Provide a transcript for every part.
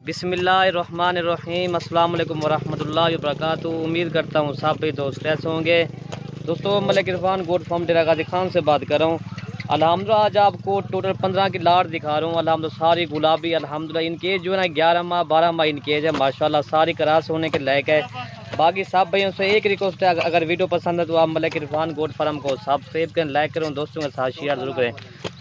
बिस्मिल्लाहिर्रहमानिर्रहीम अस्सलाम वालेकुम वरहमतुल्लाहि वबरकातुहू। उम्मीद करता हूँ सब भी दोस्त कैसे होंगे। दोस्तों मलिक इरफान गोट फार्म डेरा गाजी खान से बात कर रहा हूँ। अल्हम्दुलिल्लाह आज आपको टोटल 15 की लाट दिखा रहा हूँ। अल्हम्दुलिल्लाह सारी गुलाबी अल्हम्दुलिल्लाह इनके जो है ना 11 माह 12 माह इनकेज है माशाल्लाह, सारी क्रास होने के लायक है। बाकी सब भाइयों से एक रिक्वेस्ट है, अगर वीडियो पसंद है तो आप मलिक इरफान गोट फार्म को सब्सक्राइब करें, लाइक करें, दोस्तों के साथ शेयर जरूर करें।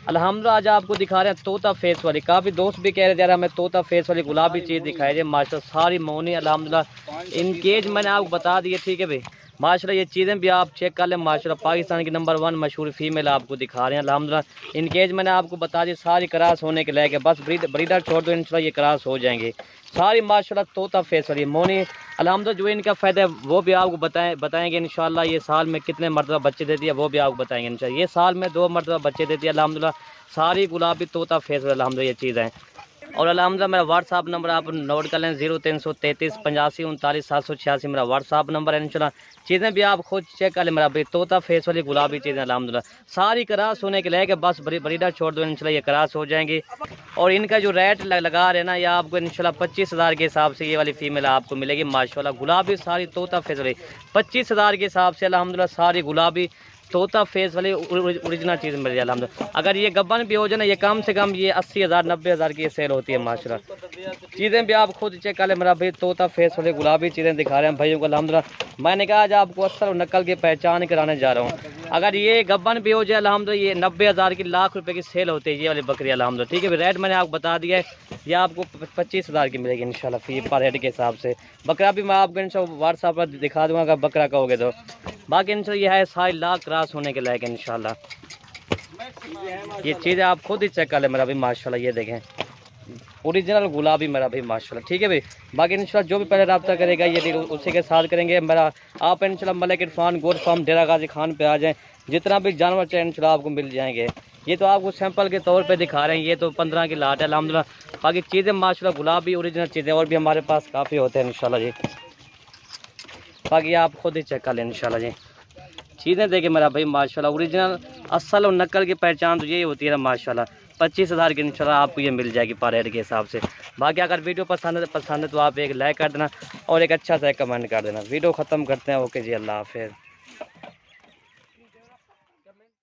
अल्हम्दुलिल्लाह आज आपको दिखा रहे हैं तोता फेस वाली, काफ़ी दोस्त भी कह रहे थे यार हमें तोता फेस वाली गुलाबी चीज़ दिखाई दे। माशाल्लाह सारी मोनी अल्हम्दुलिल्लाह इनकेज मैंने आपको बता दिए, ठीक है भाई। माशाल्लाह ये चीज़ें भी आप चेक कर लें। माशाल्लाह पाकिस्तान की नंबर 1 मशहूर फीमेल आपको दिखा रहे हैं अल्हम्दुलिल्लाह। इनकेज मैंने आपको बता दी सारी क्रास होने के लायक है, बस ब्रीडर छोड़ दो इंशाल्लाह ये क्रास हो जाएंगे सारी माशाल्लाह तोता फेस वाली मोनी अल्हम्दुलिल्लाह। जो इनका फ़ायदा है वो भी आपको बताएंगे इंशाल्लाह। ये साल में कितने मरतबा बच्चे देती है वो भी आपको बताएंगे इंशाल्लाह। ये साल में 2 मरतबा बच्चे देती है अल्हम्दुलिल्लाह। सारी गुलाबी तोता फेस वाली अल्हम्दुलिल्लाह ये चीज़ है। और अल्हम्दुलिल्लाह मेरा व्हाट्सअप नंबर आप नोट कर लें 0333 85 39 786 मेरा व्हाट्सअप नंबर है इंशाल्लाह। चीज़ें भी आप खुद चेक कर लें मेरा भाई, तोता फेस वाली गुलाबी चीज़ें अल्हम्दुलिल्लाह सारी क्रास होने के लायक है, बस ब्रीडर छोड़ दो इंशाल्लाह ये क्रास हो जाएंगी। और इनका जो रेट लगा रहे ना ये आपको इंशाल्लाह 25,000 के हिसाब से ये वाली फीमेल आपको मिलेगी माशाल्लाह। गुलाबी सारी तोता फेस वाली 25,000 के हिसाब से अल्हम्दुलिल्लाह सारी गुलाबी तोता फेस वाली ओरिजिनल चीज़ मिल जाए अल्हम्दुलिल्लाह। अगर ये गब्बन भी हो जाए ना ये कम से कम ये 80,000 90,000 की सेल होती है माशाल्लाह। चीज़ें भी आप खुद चेक कर लें मेरा भाई, तोता फेस वाली गुलाबी चीज़ें दिखा रहे हैं भाइयों को अल्हम्दुलिल्लाह। मैंने कहा आज आपको असल और नकल की पहचान कराने जा रहा हूँ। अगर ये गब्बन भी हो जाए अल्हम्दुलिल्लाह ये 90,000 की लाख रुपए की सेल होती है ये वाली बकरी अल्हम्दुलिल्लाह, ठीक है भाई। रेट मैंने आपको बता दिया है, ये आपको 25,000 की मिलेगी इंशाल्लाह फी पर हेड के हिसाब से। बकरा भी मैं आपको इंशाल्लाह व्हाट्सएप पर दिखा दूँगा अगर बकरा कहोगे तो। बाकी इंशाल्लाह ये है सारी लाख क्रॉस होने के लायक इंशाल्लाह। ये चीज़ें आप खुद ही चेक कर लें मेरा भाई माशाल्लाह। ये देखें ओरिजिनल गुलाबी मेरा भाई माशाल्लाह, ठीक है भाई। बाकी इंशाल्लाह जो भी पहले रब्ता करेगा ये डील उसी के साथ करेंगे मेरा। आप इंशाल्लाह मलिक इरफान गोट फार्म डेरा गाजी खान पे आ जाएं, जितना भी जानवर चाहिए इंशाल्लाह आपको मिल जाएंगे। ये तो आपको सैंपल के तौर पे दिखा रहे हैं, ये तो 15 की लाट है अल्हम्दुलिल्लाह। बाकी चीज़ें माशाल्लाह गुलाबी ओरिजिनल चीज़ें और भी हमारे पास काफ़ी होते हैं इंशाल्लाह जी। बाकी आप खुद ही चेक कर लें इंशाल्लाह जी। चीज़ें देखें मेरा भाई माशाल्लाह ओरिजिनल असल और नकल की पहचान तो यही होती है ना माशाल्लाह। 25,000 की इंशाल्लाह आपको ये मिल जाएगी पर हेड के हिसाब से। बाकी अगर वीडियो पसंद है तो आप एक लाइक कर देना और एक अच्छा सा कमेंट कर देना। वीडियो ख़त्म करते हैं, ओके जी, अल्लाह हाफिज़।